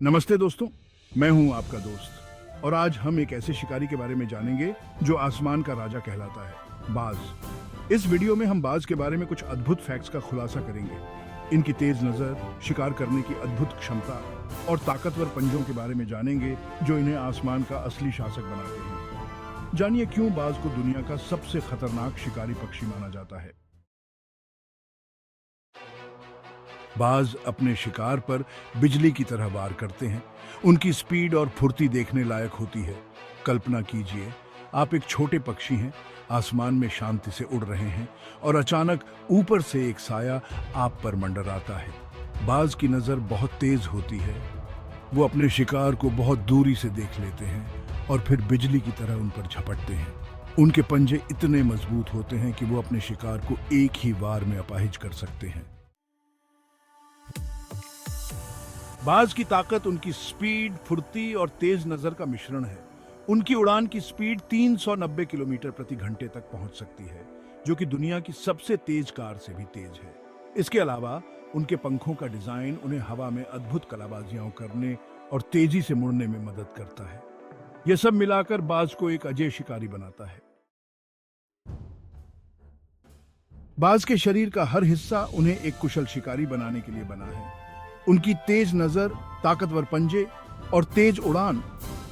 नमस्ते दोस्तों, मैं हूं आपका दोस्त और आज हम एक ऐसे शिकारी के बारे में जानेंगे जो आसमान का राजा कहलाता है, बाज। इस वीडियो में हम बाज के बारे में कुछ अद्भुत फैक्ट्स का खुलासा करेंगे। इनकी तेज नजर, शिकार करने की अद्भुत क्षमता और ताकतवर पंजों के बारे में जानेंगे जो इन्हें आसमान का असली शासक बनाते हैं। जानिए क्यों बाज को दुनिया का सबसे खतरनाक शिकारी पक्षी माना जाता है। बाज अपने शिकार पर बिजली की तरह वार करते हैं। उनकी स्पीड और फुर्ती देखने लायक होती है। कल्पना कीजिए, आप एक छोटे पक्षी हैं, आसमान में शांति से उड़ रहे हैं और अचानक ऊपर से एक साया आप पर मंडराता है। बाज की नजर बहुत तेज होती है। वो अपने शिकार को बहुत दूरी से देख लेते हैं और फिर बिजली की तरह उन पर झपटते हैं। उनके पंजे इतने मजबूत होते हैं कि वो अपने शिकार को एक ही वार में अपाहिज कर सकते हैं। बाज की ताकत उनकी स्पीड, फुर्ती और तेज नजर का मिश्रण है। उनकी उड़ान की स्पीड 390 किलोमीटर प्रति घंटे तक पहुंच सकती है, जो कि दुनिया की सबसे तेज कार से भी तेज है। इसके अलावा उनके पंखों का डिजाइन उन्हें हवा में अद्भुत कलाबाजियां करने और तेजी से मुड़ने में मदद करता है। यह सब मिलाकर बाज को एक अजय शिकारी बनाता है। बाज के शरीर का हर हिस्सा उन्हें एक कुशल शिकारी बनाने के लिए बना है। उनकी तेज नजर, ताकतवर पंजे और तेज उड़ान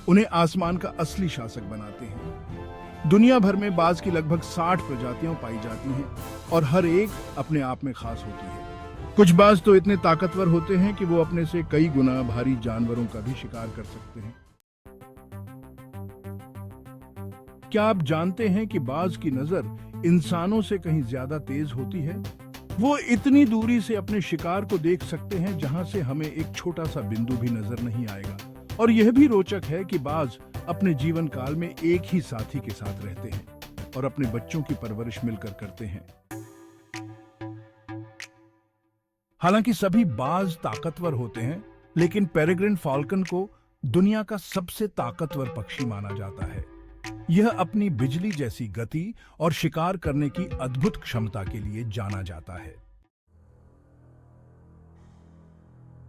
उन्हें आसमान का असली शासक बनाते हैं। दुनिया भर में बाज की लगभग 60 प्रजातियां पाई जाती हैं और हर एक अपने आप में खास होती है। कुछ बाज तो इतने ताकतवर होते हैं कि वो अपने से कई गुना भारी जानवरों का भी शिकार कर सकते हैं। क्या आप जानते हैं कि बाज की नजर इंसानों से कहीं ज्यादा तेज होती है? वो इतनी दूरी से अपने शिकार को देख सकते हैं जहां से हमें एक छोटा सा बिंदु भी नजर नहीं आएगा। और यह भी रोचक है कि बाज अपने जीवन काल में एक ही साथी के साथ रहते हैं और अपने बच्चों की परवरिश मिलकर करते हैं। हालांकि सभी बाज ताकतवर होते हैं, लेकिन पेरेग्रिन फाल्कन को दुनिया का सबसे ताकतवर पक्षी माना जाता है। यह अपनी बिजली जैसी गति और शिकार करने की अद्भुत क्षमता के लिए जाना जाता है।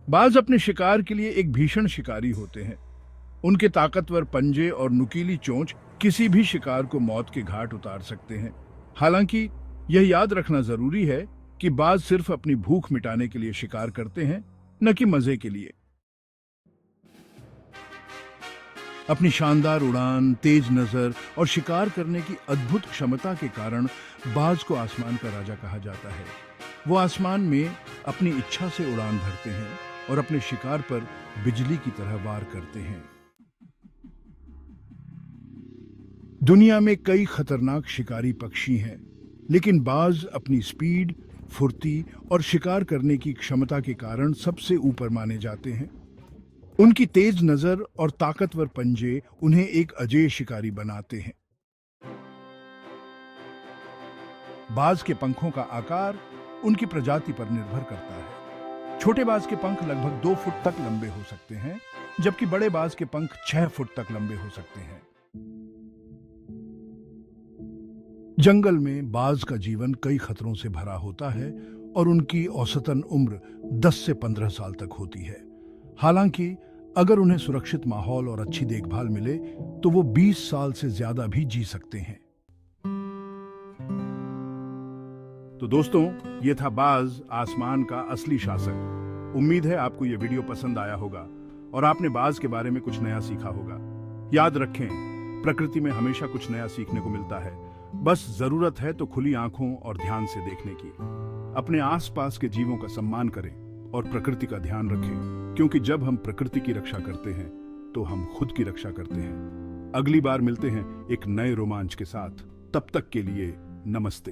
बाज अपने शिकार के लिए एक भीषण शिकारी होते हैं। उनके ताकतवर पंजे और नुकीली चोंच किसी भी शिकार को मौत के घाट उतार सकते हैं। हालांकि यह याद रखना जरूरी है कि बाज सिर्फ अपनी भूख मिटाने के लिए शिकार करते हैं, न कि मजे के लिए। अपनी शानदार उड़ान, तेज नजर और शिकार करने की अद्भुत क्षमता के कारण बाज को आसमान का राजा कहा जाता है। वो आसमान में अपनी इच्छा से उड़ान भरते हैं और अपने शिकार पर बिजली की तरह वार करते हैं। दुनिया में कई खतरनाक शिकारी पक्षी हैं, लेकिन बाज अपनी स्पीड, फुर्ती और शिकार करने की क्षमता के कारण सबसे ऊपर माने जाते हैं। उनकी तेज नजर और ताकतवर पंजे उन्हें एक अजय शिकारी बनाते हैं। बाज के पंखों का आकार उनकी प्रजाति पर निर्भर करता है। छोटे बाज के पंख लगभग 2 फुट तक लंबे हो सकते हैं, जबकि बड़े बाज के पंख 6 फुट तक लंबे हो सकते हैं। जंगल में बाज का जीवन कई खतरों से भरा होता है और उनकी औसतन उम्र 10 से 15 साल तक होती है। हालांकि अगर उन्हें सुरक्षित माहौल और अच्छी देखभाल मिले तो वो 20 साल से ज्यादा भी जी सकते हैं। तो दोस्तों, ये था बाज, आसमान का असली शासक। उम्मीद है आपको ये वीडियो पसंद आया होगा और आपने बाज के बारे में कुछ नया सीखा होगा। याद रखें, प्रकृति में हमेशा कुछ नया सीखने को मिलता है। बस जरूरत है तो खुली आंखों और ध्यान से देखने की। अपने आसपास के जीवों का सम्मान करें और प्रकृति का ध्यान रखें, क्योंकि जब हम प्रकृति की रक्षा करते हैं तो हम खुद की रक्षा करते हैं। अगली बार मिलते हैं एक नए रोमांच के साथ। तब तक के लिए नमस्ते।